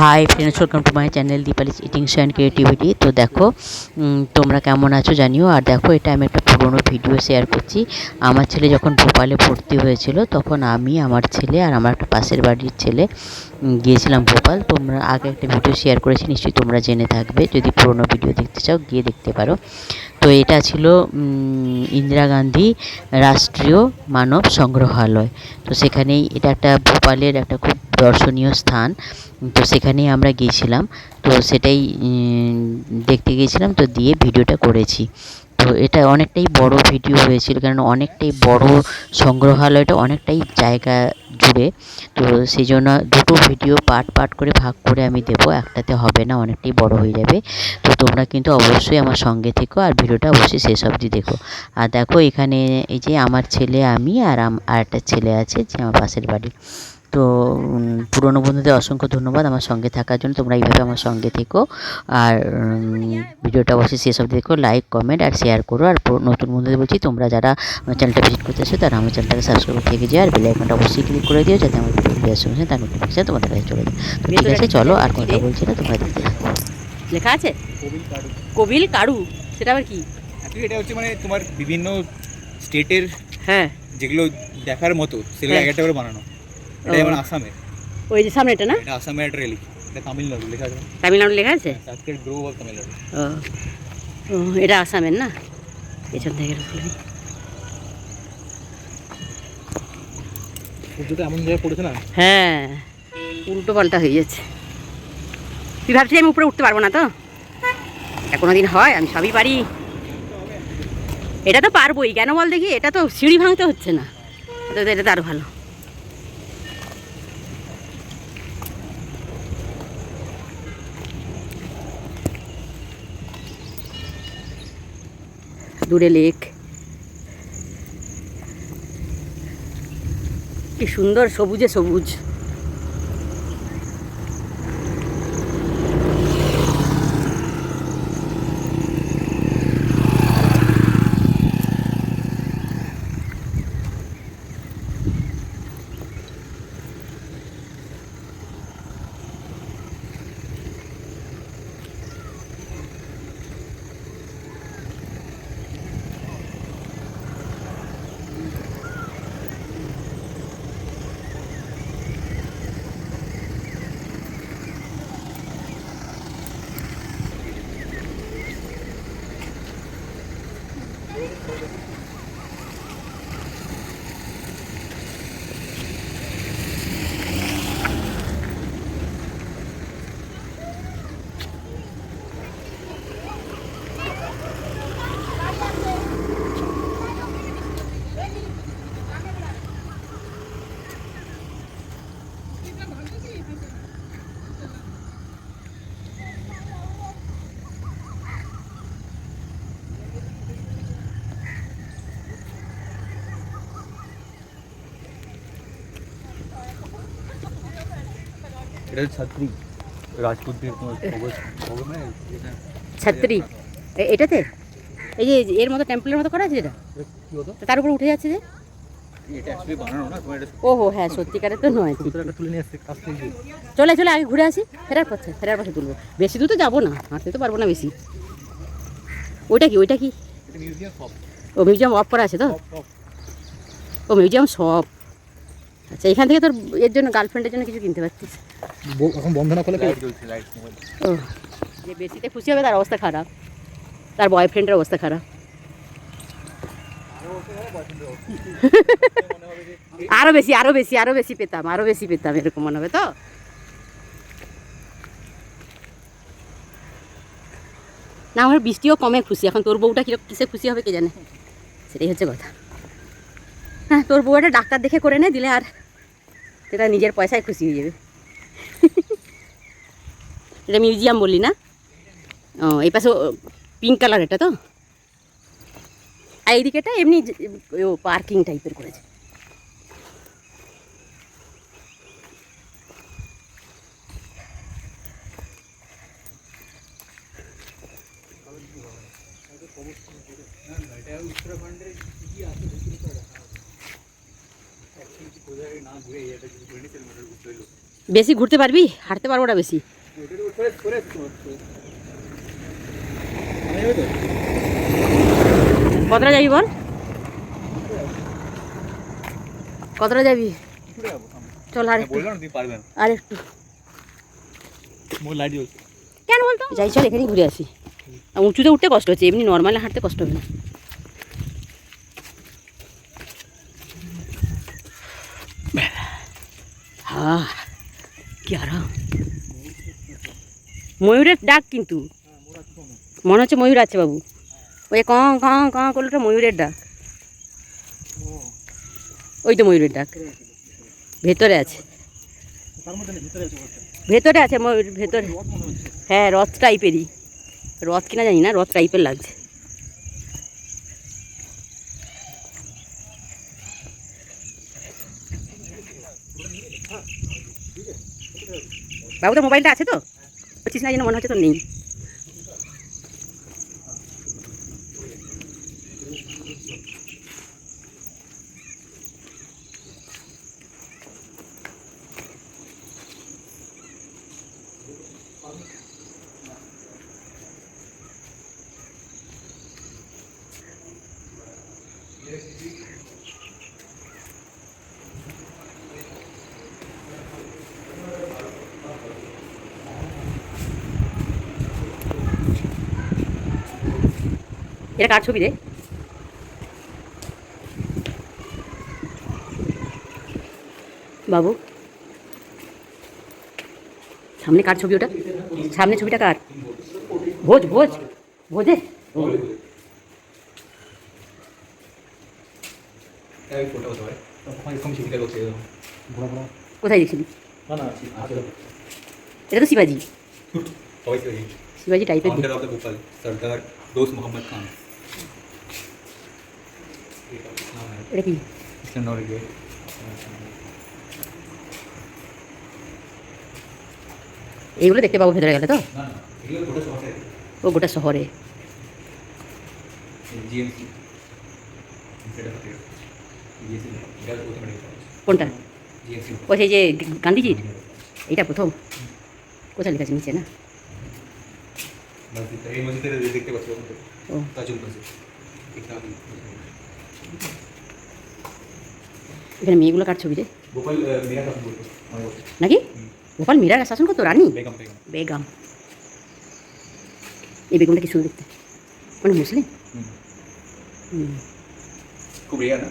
Hi friends, welcome to my channel Dipali's eating show and creativity. তো দেখো তোমরা কেমন আছো জানিও। আর দেখো, এটা আমি একটা পুরোনো ভিডিও শেয়ার করছি। আমার ছেলে যখন ভোপালে ভর্তি হয়েছিল, তখন আমি, আমার ছেলে আর আমার একটা পাশের বাড়ির ছেলে গিয়েছিলাম ভোপাল। তোমরা আগে একটা ভিডিও শেয়ার করেছি, নিশ্চয়ই তোমরা জেনে থাকবে। যদি পুরোনো ভিডিও দেখতে চাও গিয়ে দেখতে পারো। তো এটা ছিল ইন্দিরা গান্ধী রাষ্ট্রীয় মানব সংগ্রহালয়। তো সেখানেই, এটা একটা ভোপালের একটা খুব দর্শনীয় স্থান। তো সেখানেই আমরা গিয়েছিলাম। তো সেটাই দেখতে গিয়েছিলাম, তো দিয়ে ভিডিওটা করেছি। তো এটা অনেকটাই বড় ভিডিও হয়েছিল, কারণ অনেকটাই বড় সংগ্রহালয়টা, অনেকটাই জায়গা জুড়ে। তো সেই জন্য দুটো ভিডিও পার্ট করে ভাগ করে আমি দেবো, একটাতে হবে না, অনেকটাই বড় হয়ে যাবে। তো তোমরা কিন্তু অবশ্যই আমার সঙ্গে থেকো আর ভিডিওটা অবশ্যই শেষ অবধি দেখো। আর দেখো, এখানে এই যে আমার ছেলে, আমি আর একটা ছেলে আছে যে আমার পাশের বাড়ির। তো পুরনো বন্ধুদের অসংখ্য ধন্যবাদ আমার সঙ্গে থাকার জন্য। তোমরা এইভাবে আমার সঙ্গে থেকো আর ভিডিওটা অবশ্যই শেষ অবধি দেখো, লাইক, কমেন্ট আর শেয়ার করো। আর নতুন বন্ধুদের বলছি, তোমরা যারা আমার চ্যানেলটা ভিজিট করতে আসো তারা আমার চ্যানেলটাকে সাবস্ক্রাইব করে থেকে যাও, আর বেল আইকনটা অবশ্যই ক্লিক করে দিও, যাতে আমার ভিডিও দেওয়ার সঙ্গে তার নোটিফিকেশন তোমাদের কাছে চলে যায়। তো ঠিক আছে, চলো, আর কথা বলছি না, তোমরা দেখতে থাকো। লেখা আছে কবিল কারু, সেটা আবার কি? এটা হচ্ছে মানে তোমার বিভিন্ন স্টেটের, হ্যাঁ, যেগুলো দেখার মতো সেগুলো এক একটা করে বানানো। এটা যেমন আসামের, ওই যে সামনে এটা না, এটা আসামের একটা রেলিক। এটা তামিলনাড়ু লেখা আছে, তামিলনাড়ু লেখা আছে। Circle grove of Tamil Nadu. ও, এটা আসামের না, পেছন থেকে ঢুকলি। সূর্যটা এমন জায়গায় পড়েছে না, হ্যাঁ, উল্টো পাল্টা হয়ে যাচ্ছে। তুই ভাবছিস আমি উপরে উঠতে পারবো না? তো কোনো দিন হয়, আমি সবই পারি। এটা তো পারবোই, কেন বল দেখি? এটা তো সিঁড়ি ভাঙতে হচ্ছে না, এটা তো আরো ভালো। দূরে লেক, কি সুন্দর সবুজে সবুজ। এটা ছাত্রী রাজপুতদের তোমার খবর নেই। ছাত্রী এটাতে, এই যে এর মতো টেম্পলের মতো করা আছে যেটা, কি হতো, তার উপর উঠে যাচ্ছে যে। এটা অ্যাকচুয়ালি বানানো না, তোমার এটা ওহো, হ্যাঁ, সত্যিকারের তো নয়। ঠিক, সূত্রটা তুলে নিয়ে আসছে কাছ থেকে। চলে চলে আগে ঘুরে আসি, ফেরার পাশে তুলবো। বেশি দূর তো যাবো না, হাঁটতে তো পারবো না বেশি। ওইটা কি? এটা মিউজিয়াম সব, ও, মিউজিয়াম অফ করা আছে তো? ও, মিউজিয়াম সব। আচ্ছা, এখান থেকে তোর এর জন্য, গার্লফ্রেন্ডের জন্য কিছু কিনতে পারছিস? এখন বন্ধ না করলে লাইট জ্বলছে, লাইট মোবাইল। ও, যে বেশিতে খুশি হবে তার অবস্থা খারাপ, তার বয়ফ্রেন্ডের অবস্থা খারাপ। আরো বেশি পেতাম এরকম মনে হবে তো। না, আমার বৃষ্টিও কমে খুশি এখন। তোর বউটা কিসে খুশি হবে কে জানে, সেটাই হচ্ছে কথা। হ্যাঁ, তোর বউ একটা ডাক্তার দেখে করে দিলে, আর সেটা নিজের পয়সায় খুশি হয়ে যাবে। এটা মিউজিয়াম বললি না? ও, এই পাশে পিঙ্ক কালার এটা তো। আর এইদিকেটা এমনি পার্কিং টাইপের করেছে। উত্তরাখণ্ডের কি আছে না ঘুরে এটা যদি 27 মিটার উঠলো। বেশি ঘুরতে পারবি, হাঁটতে পারবো না বেশি। কতটা যাবি বল, কতটা যাবি? চল আর একটু, বললাম তুই পারবে না, আর একটু। মোর লাইট জ্বলছে। কেন বলতো? যাই চল এখানেই ঘুরে আসি। আর উঁচুতে উঠতে কষ্ট হচ্ছে, এমনি নর্মালে হাঁটতে কষ্ট হবে না। হ্যাঁ কি আরাম। ময়ূরের ডাক কিন্তু মনে হচ্ছে ময়ূর আছে বাবু, ওই ক ক ক করলে তো ময়ূরের ডাক। ওই তো ময়ূরের ডাক, ভেতরে আছে, ভেতরে আছে ময়ূর ভেতরে। হ্যাঁ রথ টাইপেরই, রথ কিনা জানি না, রথ টাইপের লাগছে। বাবু তো মোবাইলটা আছে তো, বলছিস না যেন মনে হচ্ছে তো নেই। এটা কার ছবি রে? বাবু সামনে কার ছবি ওটা? সামনে ছবিটা কার? ভোজ ভোজ ভোজে। কোথায় দেখছিলি? এটা তো শিবাজি, শিবাজি টাইপের। সরদার দোস্ত মোহাম্মদ খান। এটা কি? এইগুলো দেখতে পাবো ভেতরে গেলে তো? ও গোটা শহরে। কোনটা? ও সেই যে গান্ধীজির, এইটা প্রথম। কোথায় লেখা আছে নিচে না? ও এখানে মেয়েগুলো কার ছবি রে? নাকি গোপাল মীরার শাসন করতো, রানী বেগম। এই বেগমটা কি সুন্দর দেখতে, মানে মুসলিম। খুব রেয়ার না?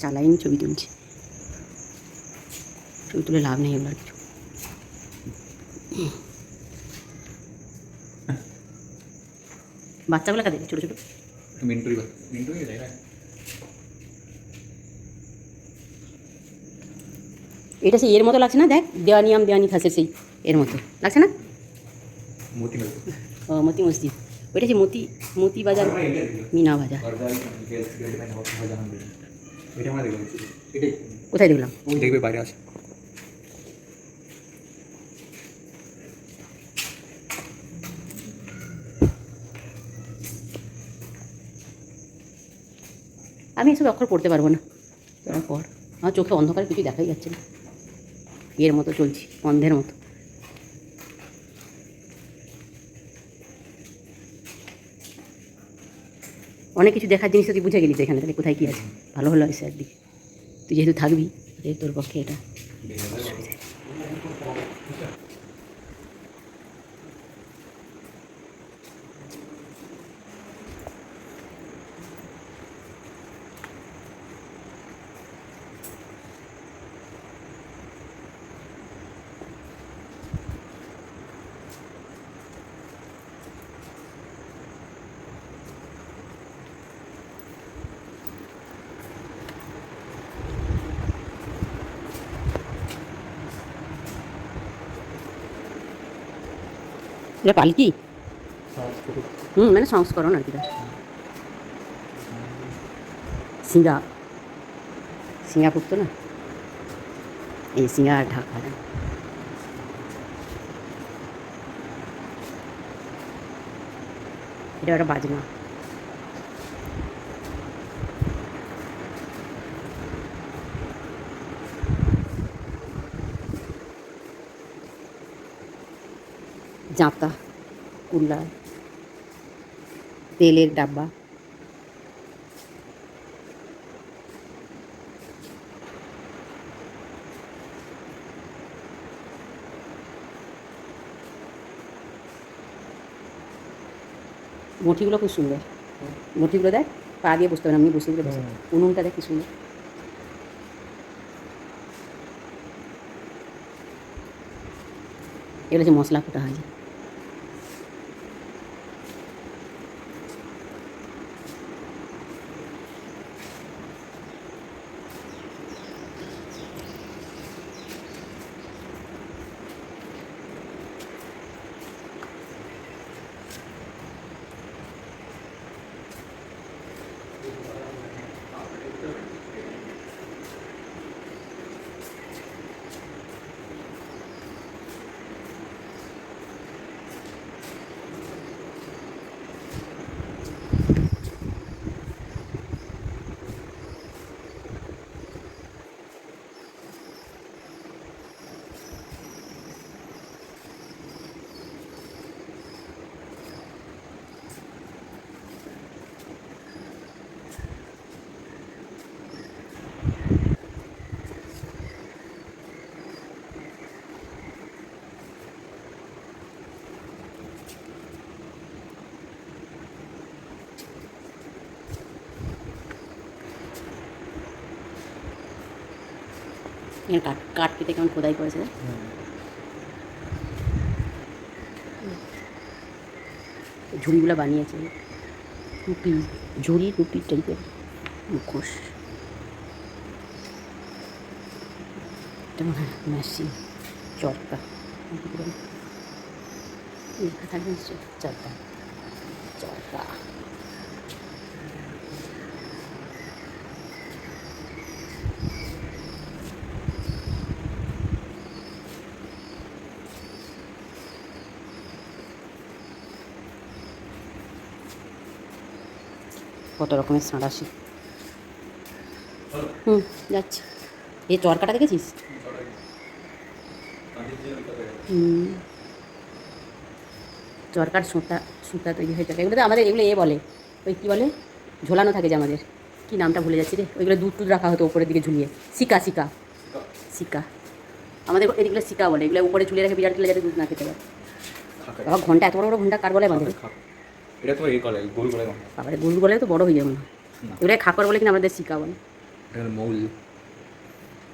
চালাইনি, ছবি তুলছি। ছবি তুলে লাভ নেই এগুলো কিছু। বাচ্চাগুলো কাদের? ছোটো ছোটো এটা সেই এর মতো লাগছে না? দেখ দেওয়ানিয়াম দেওয়ানি খাসের সেই এর মতো লাগছে না? ও মতি মসজিদ, ওইটা যে মতি মতি বাজার, মিনা বাজার। কোথায় দেখলাম? দেখবে বাইরে আছে। আমি এসব অক্ষর পড়তে পারবো না, তোরা পর। আমার চোখে অন্ধকারে কিছু দেখাই যাচ্ছে না, এর মতো চলছি, অন্ধের মতো। অনেক কিছু দেখার জিনিস তুই বুঝে গেলি তো এখানে, তাহলে কোথায় কী আছে? ভালো হলো এসে একদিকে, তুই যেহেতু থাকবি তোর পক্ষে এটা। এটা পালকি? মানে সংস্করণ আর কি। সিঙ্গা সিঙ্গা করতো না, এই সিঙ্গা ঢাকা। এটা একটা বাজনা। জাঁতা, কুল্লা, তেলের ডাব্বা, মঠিগুলো খুব সুন্দর। মঠিগুলো দেখ, পা দিয়ে বসতে হবে না, আমি বসে দিলে বসে। উনুনটা দেখ কি সুন্দর। এগুলো হচ্ছে মশলা কোটা হয়। এখানে কাঠ কাঠ কেটে কেমন খোদাই করেছে। ঝুড়িগুলো বানিয়েছে, টুপি, ঝুড়ি টুপি টাইপের মুখোশ। এটা মনে হয় মেশিন, চরকা লেখা থাকবে নিশ্চয়, চরকা চরকা। কত রকমের সাঁড়াশি। যাচ্ছে। এই চরকাটা দেখেছিস? চরকার সুতা সুতা তৈরি হয়ে থাকে। এগুলো তো আমাদের এগুলো বলে, ওই কী বলে, ঝোলানো থাকে যে আমাদের, কী নামটা ভুলে যাচ্ছি রে, ওইগুলো দুধ টুধ রাখা হতো উপরের দিকে ঝুলিয়ে। সিকা সিকা সিকা, আমাদের এদিকগুলো সিকা বলে। এগুলো উপরে ঝুলিয়ে রেখে বিরাট গুলো যাতে দুধ না খেতে পারে। বাবা ঘন্টা, এত বড় বড় ঘন্টা কার বলে আমাদের? এটা তো এই গলায় গোল গলায় বাবা গরুর গলায় তো বড় হয়ে যাবে না। এগুলো খাকর বলে কিনা আমাদের সিকা বলে। মৌল,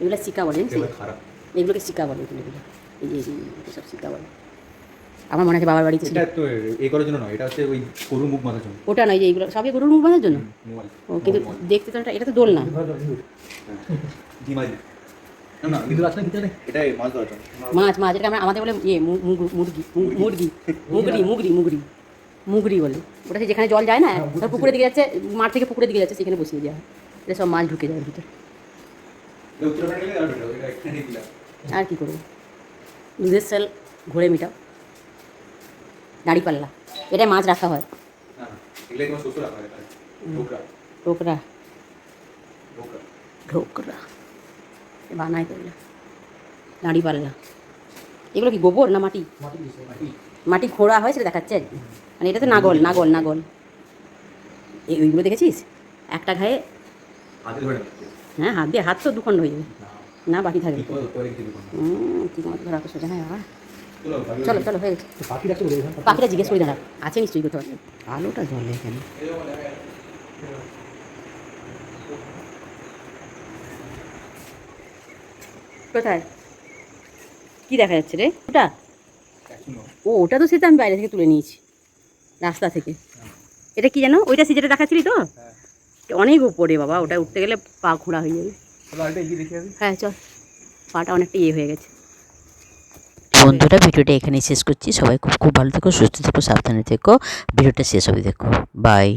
এগুলো সিকা বলে, খারাপ। এগুলোকে সিকা বলে, এগুলো এই যে সব সিকা বলে। আমার মনে আছে বাবার বাড়িতে ছিল। এটা তো এই করার জন্য নয়, এটা হচ্ছে ওই গরুর মুখ বাঁধার জন্য। ওটা নয়, যে এইগুলো সবই গরুর মুখ বাঁধার জন্য। ও কিন্তু দেখতে তো এটা তো দোল না। মাছ মাছ, এটা আমাদের বলে ইয়ে মুরগি মুরগি মুগরি মুগরি মুগরি মুগরি বলে। ওটা যেখানে জল যায় না, পুকুরের দিকে যাচ্ছে, মাঠ থেকে পুকুরের দিকে যাচ্ছে, সেখানে বসিয়ে দেওয়া হয়। এটা সব মাছ ঢুকে যায় ভিতরে। আর কি করবো, দুধের সেল ঘুরে মিটাও। দাঁড়িপাল্লা, এটাই মাছ রাখা হয়। ঢোকরা ঢোকরা বানায় করলে। দাঁড়িপাল্লা, এগুলো কি গোবর না মাটি? মাটি খোঁড়া হয় সেটা দেখাচ্ছে আর কি। মানে এটা তো নাগল নাগল নাগল। ওইগুলো দেখেছিস একটা ঘায়ে? হ্যাঁ, হাত দিয়ে, হাত তো দুখণ্ড হয়ে যাবে না, বাকি থাকবে। ঠিক মতো ধরা তো সোজা। হ্যাঁ বাবা, চলো চলো হয়ে গেছে। পাখিটা জিজ্ঞেস করে দাঁড়া, আছে নিশ্চয়ই কোথাও। আলোটা জ্বলে এখানে। কোথায় কি দেখা যাচ্ছে রে? ওটা ওটা তো সেটা আমি বাইরে থেকে তুলে নিয়েছি, রাস্তা থেকে। এটা কি জানো, ওইটা যেটা দেখাচ্ছিলি তো, অনেক উপরে বাবা, ওটা উঠতে গেলে পা খোঁড়া হয়ে যাবে। হ্যাঁ চল, পাটা অনেকটা ইয়ে হয়ে গেছে। বন্ধুরা, ভিডিওটা এখানেই শেষ করছি। সবাই খুব খুব ভালো থেকো, সুস্থ থেকো, সাবধানে থেকো। ভিডিওটা শেষ অবধি দেখো। বাই।